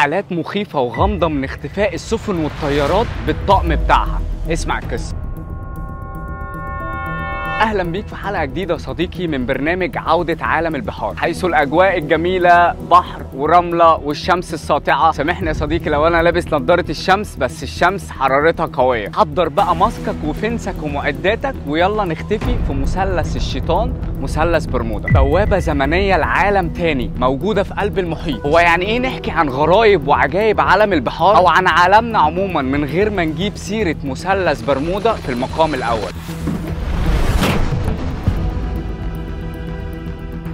حالات مخيفة وغامضة من اختفاء السفن والطيارات بالطقم بتاعها. اسمع القصة. اهلا بيك في حلقه جديده يا صديقي من برنامج عوده عالم البحار، حيث الاجواء الجميله بحر ورمله والشمس الساطعه. سامحني يا صديقي لو انا لابس نظاره الشمس، بس الشمس حرارتها قويه. حضر بقى ماسكك وفنسك ومعداتك ويلا نختفي في مثلث الشيطان، مثلث برمودا، بوابه زمنيه لعالم تاني موجوده في قلب المحيط. هو يعني ايه نحكي عن غرايب وعجائب عالم البحار او عن عالمنا عموما من غير ما نجيب سيره مثلث برمودا في المقام الاول؟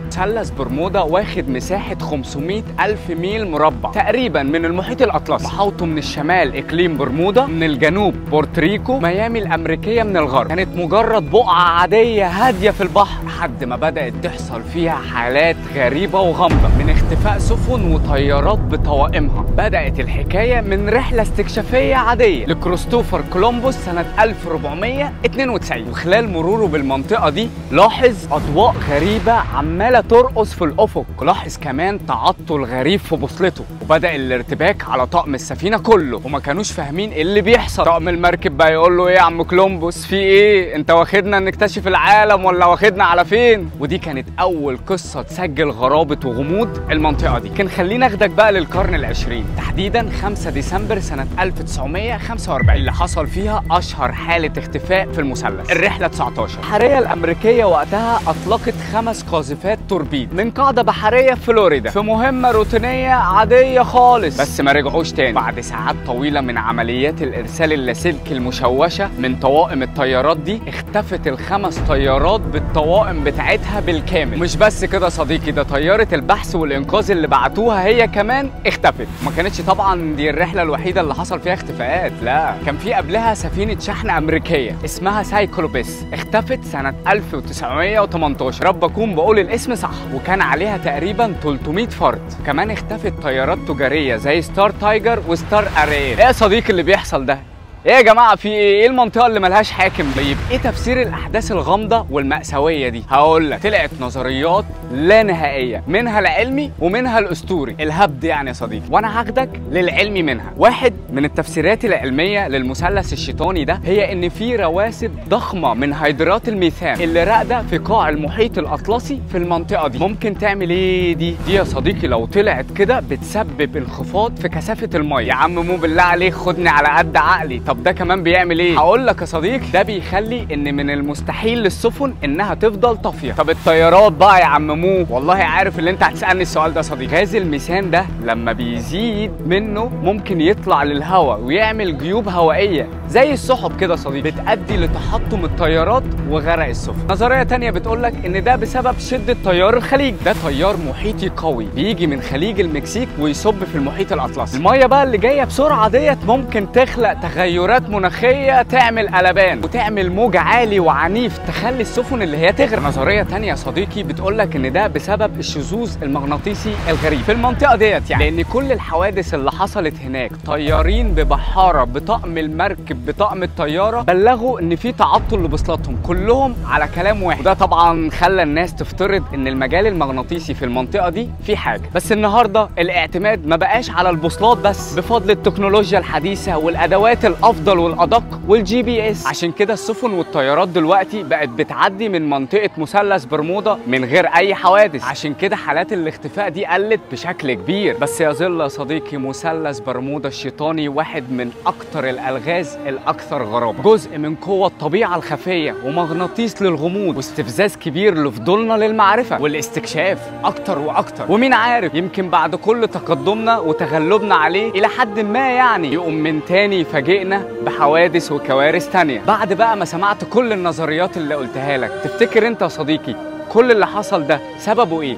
مثلث برمودا واخد مساحة 500 ألف ميل مربع تقريبا من المحيط الأطلسي، محاوطه من الشمال إقليم برمودا، من الجنوب بورتريكو، ميامي الأمريكية من الغرب. كانت مجرد بقعة عادية هادية في البحر لحد ما بدأت تحصل فيها حالات غريبة وغامضة من اختفاء سفن وطيارات بطوائمها. بدأت الحكاية من رحلة استكشافية عادية لكريستوفر كولومبوس سنة 1492، وخلال مروره بالمنطقة دي لاحظ أضواء غريبة عمالة ترقص في الافق، لاحظ كمان تعطل غريب في بوصلته، وبدا الارتباك على طقم السفينه كله وما كانوش فاهمين ايه اللي بيحصل. طقم المركب بقى يقول له ايه يا عم كولومبوس، في ايه؟ انت واخدنا نكتشف العالم ولا واخدنا على فين؟ ودي كانت اول قصه تسجل غرابه وغموض المنطقه دي. كان خلينا اخدك بقى للقرن العشرين، تحديدا 5 ديسمبر سنه 1945 اللي حصل فيها اشهر حاله اختفاء في المثلث. الرحله 19 البحريه الامريكيه وقتها اطلقت 5 قاذفات توربيد من قاعدة بحرية في فلوريدا في مهمة روتينية عادية خالص، بس ما رجعوش تاني. بعد ساعات طويلة من عمليات الإرسال اللاسلكي المشوشة من طواقم الطيارات دي، اختفت ال5 طيارات بالطواقم بتاعتها بالكامل. مش بس كده صديقي، ده طيارة البحث والإنقاذ اللي بعتوها هي كمان اختفت. ما كانتش طبعا دي الرحلة الوحيدة اللي حصل فيها اختفاءات، لا، كان في قبلها سفينة شحن أمريكية اسمها سايكلوبس، اختفت سنة 1918. رب أكون بقول الاسم صح، وكان عليها تقريبا 300 فرد. كمان اختفت طيارات تجاريه زي ستار تايجر وستار ارير. ايه يا صديقي اللي بيحصل ده؟ ايه يا جماعه في ايه؟ ايه المنطقه اللي ملهاش حاكم؟ طيب ايه تفسير الاحداث الغامضه والمأساويه دي؟ هقول لك. طلعت نظريات لا نهائيه، منها العلمي ومنها الاسطوري، الهبد يعني يا صديقي، وانا هاخدك للعلمي منها. واحد من التفسيرات العلميه للمثلث الشيطاني ده هي ان في رواسب ضخمه من هيدرات الميثان اللي راقده في قاع المحيط الاطلسي في المنطقه دي. ممكن تعمل ايه دي يا صديقي؟ لو طلعت كده بتسبب انخفاض في كثافه الميه. يا عم مو بالله عليك خدني على قد عقلي. طب ده كمان بيعمل ايه؟ هقول لك يا صديقي، ده بيخلي ان من المستحيل للسفن انها تفضل طافيه. طب الطيارات بقى يا عم مو، والله عارف اللي انت هتسالني السؤال ده يا صديقي. غاز الميثان ده لما بيزيد منه ممكن يطلع للهواء ويعمل جيوب هوائيه زي السحب كده يا صديقي، بتؤدي لتحطم الطيارات وغرق السفن. نظريه تانية بتقول لك ان ده بسبب شده تيار الخليج. ده تيار محيطي قوي بيجي من خليج المكسيك ويصب في المحيط الاطلسي. الميه بقى اللي جايه بسرعه ديت ممكن تخلق تغيرات مناخيه تعمل قلبان وتعمل موج عالي وعنيف تخلي السفن اللي هي تغرق. نظريه تانية يا صديقي بتقول لك ان ده بسبب الشذوذ المغناطيسي الغريب في المنطقه ديت، يعني لان كل الحوادث اللي حصلت هناك طيارين ببحاره بطقم المركب بطقم الطياره بلغوا ان في تعطل لبوصلاتهم كلهم على كلام واحد، وده طبعا خلى الناس تفترض ان المجال المغناطيسي في المنطقه دي في حاجه. بس النهارده الاعتماد ما بقاش على البوصلات بس، بفضل التكنولوجيا الحديثه والادوات الافضل والادق والجي بي اس. عشان كده السفن والطيارات دلوقتي بقت بتعدي من منطقه مثلث برمودا من غير اي حوادث. عشان كده حالات الاختفاء دي قلت بشكل كبير. بس يظل يا صديقي مثلث برمودا الشيطاني واحد من اكتر الالغاز الاكثر غرابه، جزء من قوه الطبيعه الخفيه ومغناطيس للغموض واستفزاز كبير لفضولنا للمعرفه والاستكشاف اكتر واكتر. ومين عارف، يمكن بعد كل تقدمنا وتغلبنا عليه الى حد ما يعني يقوم من تاني يفاجئنا بحوادث وكوارث تانية. بعد بقى ما سمعت كل النظريات اللي قلتها لك، تفتكر انت يا صديقي كل اللي حصل ده سببه ايه؟